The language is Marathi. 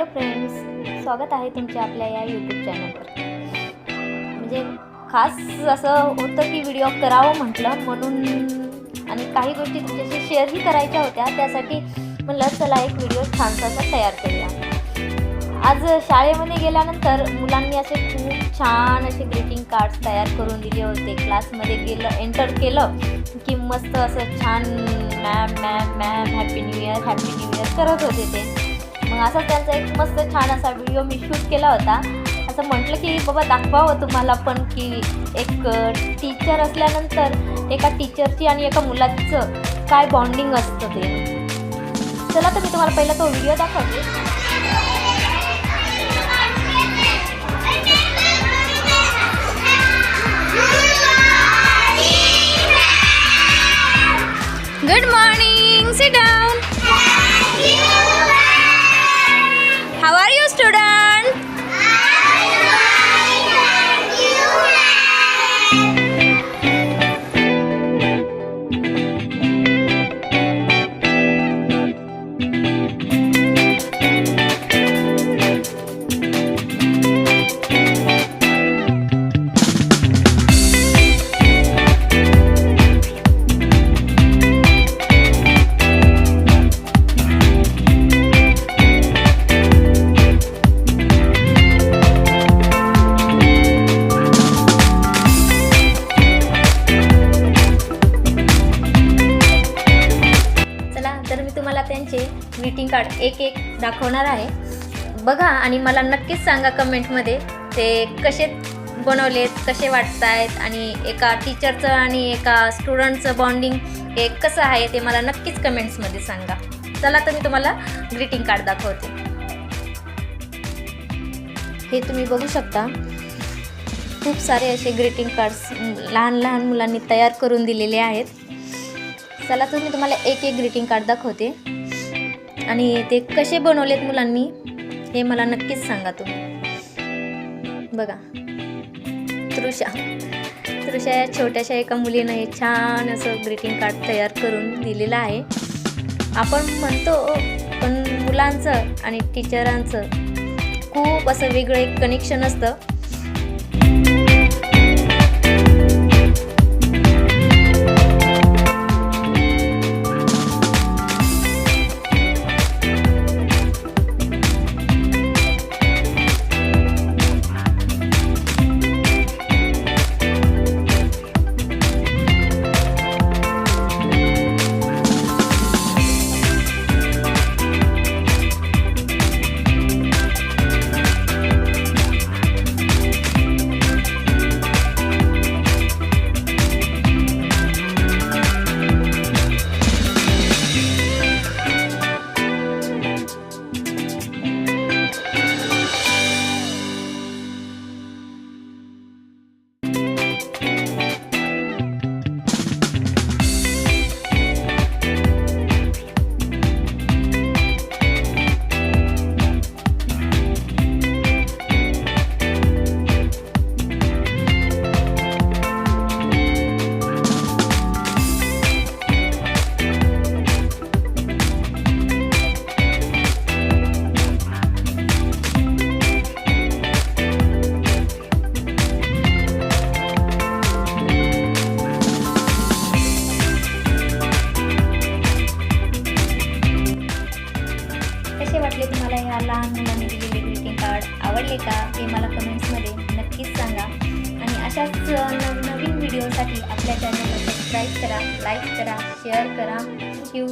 हॅलो फ्रेंड्स, स्वागत आहे तुमचे आपल्या या यूट्यूब चॅनलवर. म्हणजे खास असं होतं की व्हिडिओ करावं म्हटलं म्हणून, आणि काही गोष्टी तुमच्याशी शेअरही करायच्या होत्या. त्यासाठी म्हणलं चला एक व्हिडिओ छानसा तयार करूया. आज शाळेमध्ये गेल्यानंतर मुलांनी असे खूप छान असे ग्रीटिंग कार्ड्स तयार करून दिले होते. क्लासमध्ये एंटर केलं की मस्त असं छान ma'am ma'am ma'am happy new year करत होते ते. मग असा त्यांचा एक मस्त छान असा व्हिडिओ मी शूट केला होता. असं म्हटलं की बाबा दाखवावं तुम्हाला पण की एक टीचर असल्यानंतर एका टीचरची आणि एका मुलाचं काय बॉन्डिंग असतं ते. चला तर मी तुम्हाला पहिला तो व्हिडिओ दाखवते. Good morning. Sit down. How are you, student? तर मी तुम्हाला त्यांचे ग्रीटिंग कार्ड एक दाखवणार आहे. बघा आणि मला नक्कीच सांगा कमेंटमध्ये ते कसे बनवलेत, कसे वाटत आहेत, आणि एका टीचरचं आणि एका स्टुडंटचं बॉन्डिंग हे कसं आहे ते मला नक्कीच कमेंट्समध्ये सांगा. चला तर मी तुम्हाला ग्रीटिंग कार्ड दाखवते. हे तुम्ही बघू शकता, खूप सारे असे ग्रीटिंग कार्ड्स लहान लहान मुलांनी तयार करून दिलेले आहेत. चला तर मी तुम्हाला एक ग्रीटिंग कार्ड दाखवते आणि ते कसे बनवलेत मुलांनी हे मला नक्कीच सांगा तुम्ही. बघा, तृषा या छोट्याशा एका मुलीनं हे छान असं ग्रीटिंग कार्ड तयार करून दिलेलं आहे. आपण म्हणतो पण मुलांचं आणि टीचरांचं खूप असं वेगळं एक कनेक्शन असतं. कसे वाटले तुम्हाला ह्या लहान मुलांनी दिलेले ग्रीटिंग कार्ड? आवडले का हे मला कमेंट्समध्ये नक्कीच सांगा. आणि अशाच नवीन व्हिडिओसाठी आपल्या चॅनलला सबस्क्राईब करा, लाईक करा, शेअर करा. थँक्यू.